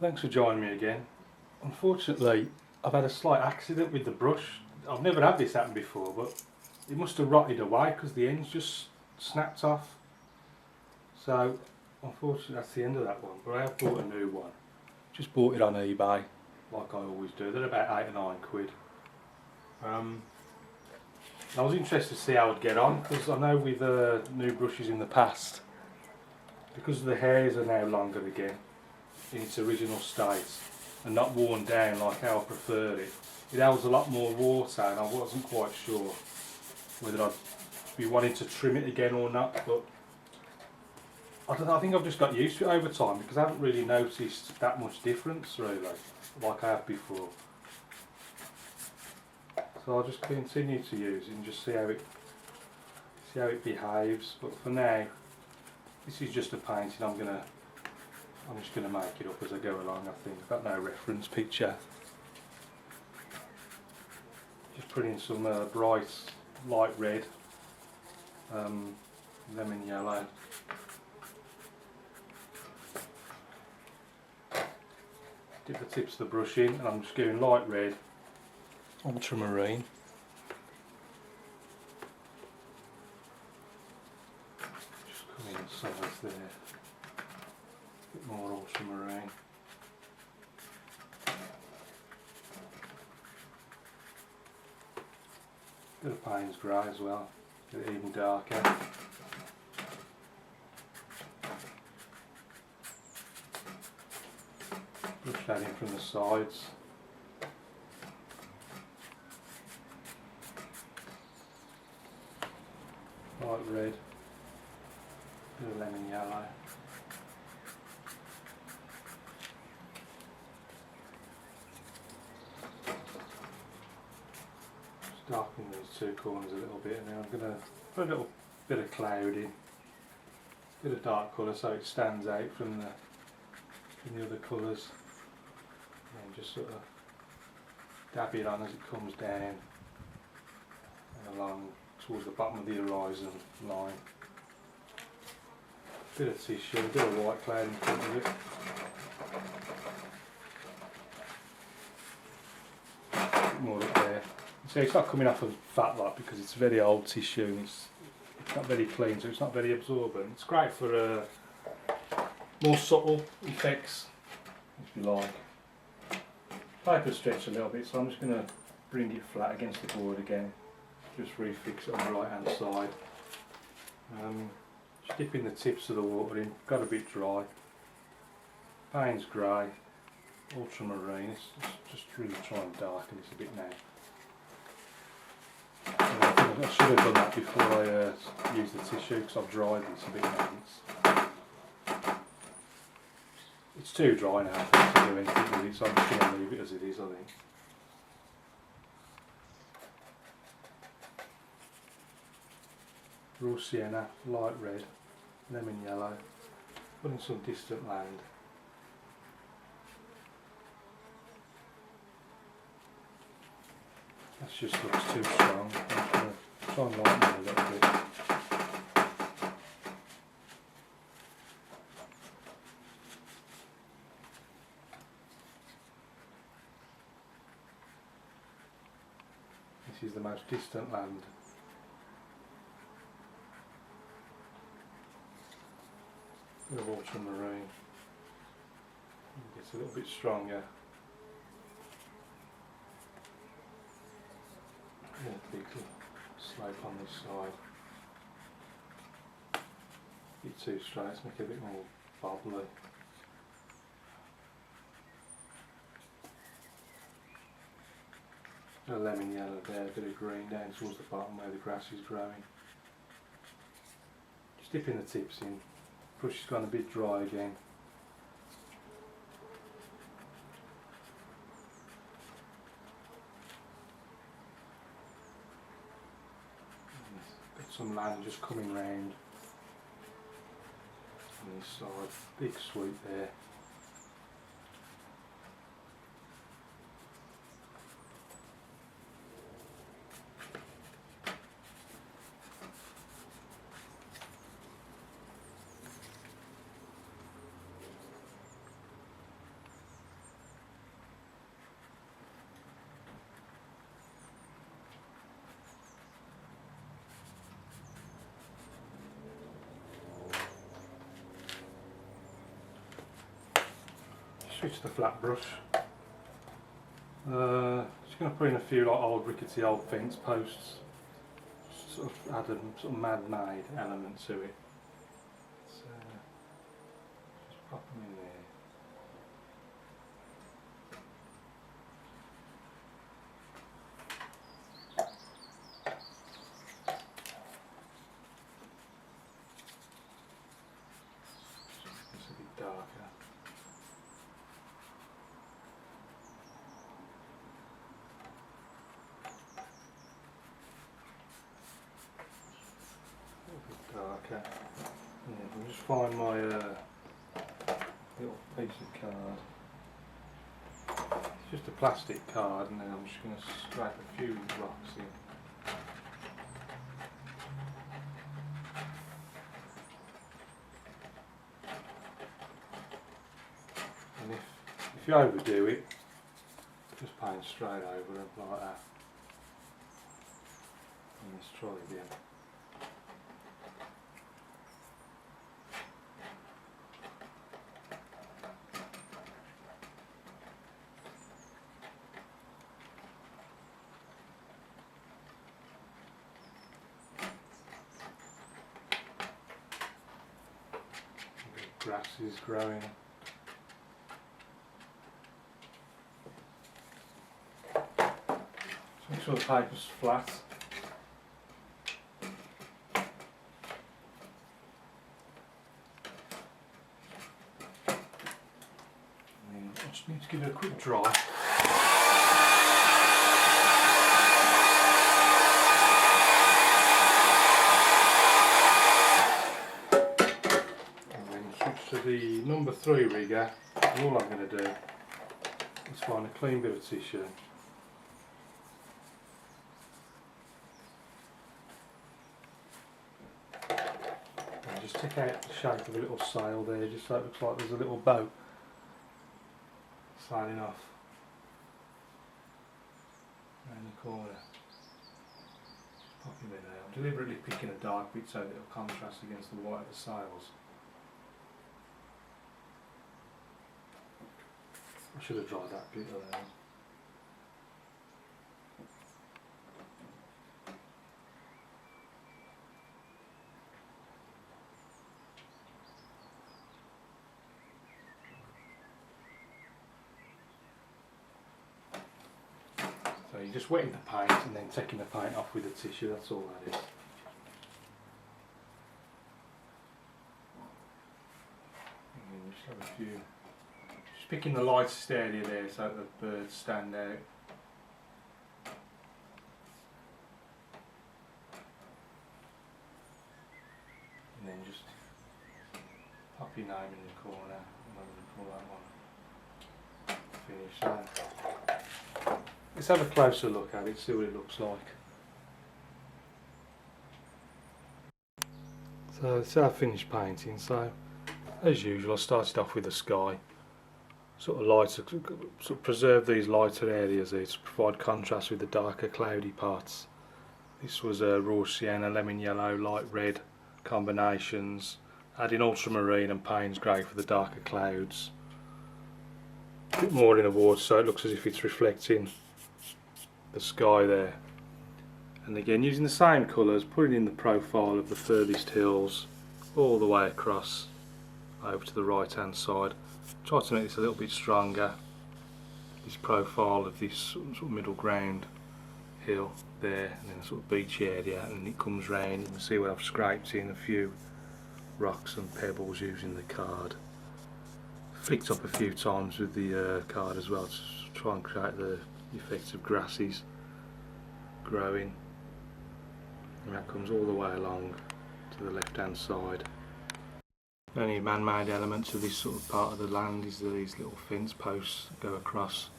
Thanks for joining me again. Unfortunately, I've had a slight accident with the brush. I've never had this happen before, but it must have rotted away because the ends just snapped off. So, unfortunately, that's the end of that one. But I have bought a new one. Just bought it on eBay, like I always do. They're about 8 or 9 quid. I was interested to see how I'd get on, because I know with new brushes in the past, because the hairs are now longer again in its original state and not worn down like how I preferred it. It holds a lot more water, and I wasn't quite sure whether I'd be wanting to trim it again or not, but I don't know, I think I've just got used to it over time, because I haven't really noticed that much difference really, like I have before. So I'll just continue to use it and just see how it behaves. But for now, this is just a painting. I'm just gonna make it up as I go along. I think I've got no reference picture. Just put in some bright light red, lemon yellow, dip the tips of the brush in, and I'm just going light red, ultramarine, just come in sides there, a bit more ultramarine, bit of Payne's grey as well, get it even darker. Brush that in from the sides. Light red, bit of lemon yellow. Just darken these two corners a little bit, and then I'm going to put a little bit of cloud in, a bit of dark colour so it stands out from the other colours, and just sort of dab it on as it comes down and along towards the bottom of the horizon line. Bit of tissue, a bit of white cloud in front of it. A bit more up there. So it's not coming off of fat lot because it's very old tissue and it's not very clean, so it's not very absorbent. It's great for more subtle effects, if you like. Paper stretched a little bit, so I'm just going to bring it flat against the board again. Just refix it on the right hand side. Just dipping the tips of the water in, got a bit dry. Payne's grey, ultramarine, it's just really try and darken this a bit now. And I think I should have done that before I used the tissue, because I've dried this a bit now. It's too dry now to do anything with it, so I'm just going to leave it as it is, I think. Raw sienna, light red, lemon yellow, put in some distant land. That just looks too strong. I'm going to try and lighten it a little bit. This is the most distant land. Bit of ultramarine. It gets a little bit stronger. Yeah, big slope on this side. A bit too straight, let's make it a bit more bubbly. A lemon yellow there, a bit of green down towards the bottom where the grass is growing. Just dipping the tips in. Brush has gone a bit dry again. Got some land just coming round on this side. Big sweep there. switch to the flat brush. Just going to put in a few like old rickety old fence posts, sort of add a sort of man-made element to it. So just pop them in there. It's a bit darker. Darker. Yeah, I'll just find my little piece of card. It's just a plastic card, and then I'm just going to scrape a few rocks in. And if you overdo it, just paint straight over them like that. And let's try again. Grass is growing. Just make sure the paper's flat. And then I just need to give it a quick dry. To the number 3 rigger, and all I'm going to do is find a clean bit of tissue and just take out the shape of a little sail there, just so it looks like there's a little boat sailing off around the corner. Just pop him in there. I'm deliberately picking a dark bit so that it'll contrast against the white of the sails. I should have dried that bit there. So you're just wetting the paint and then taking the paint off with the tissue, that's all that is. And then just have a few. Just picking the lightest area there so that the birds stand out. And then just pop your name in the corner, and I'm going to call that one. Finish that. Let's have a closer look at it, see what it looks like. So it's our finished painting. So as usual, I started off with the sky. Sort of lighter, sort of preserve these lighter areas here to provide contrast with the darker cloudy parts. This was a raw sienna, lemon yellow, light red combinations, adding ultramarine and Payne's grey for the darker clouds. A bit more in the water so it looks as if it's reflecting the sky there. And again, using the same colours, putting in the profile of the furthest hills all the way across over to the right hand side. Try to make this a little bit stronger, this profile of this sort of middle ground hill there, and then a sort of beachy area, and it comes round. You can see where I've scraped in a few rocks and pebbles using the card. Flicked up a few times with the card as well to try and create the effect of grasses growing, and that comes all the way along to the left hand side. The only man-made elements of this sort of part of the land is these little fence posts that go across,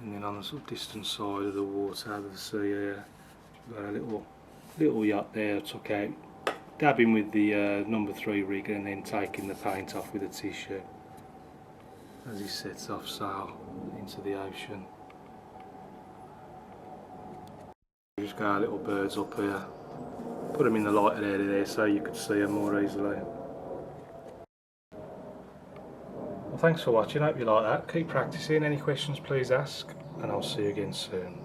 and then on the sort of distant side of the water, out of the sea here, we've got a little yacht there I took out, dabbing with the number 3 rigger and then taking the paint off with a tissue as he sets off sail into the ocean. We've just got our little birds up here. Put them in the lighted area there so you could see them more easily. thanks for watching, hope you like that. Keep practicing, any questions please ask, and I'll see you again soon.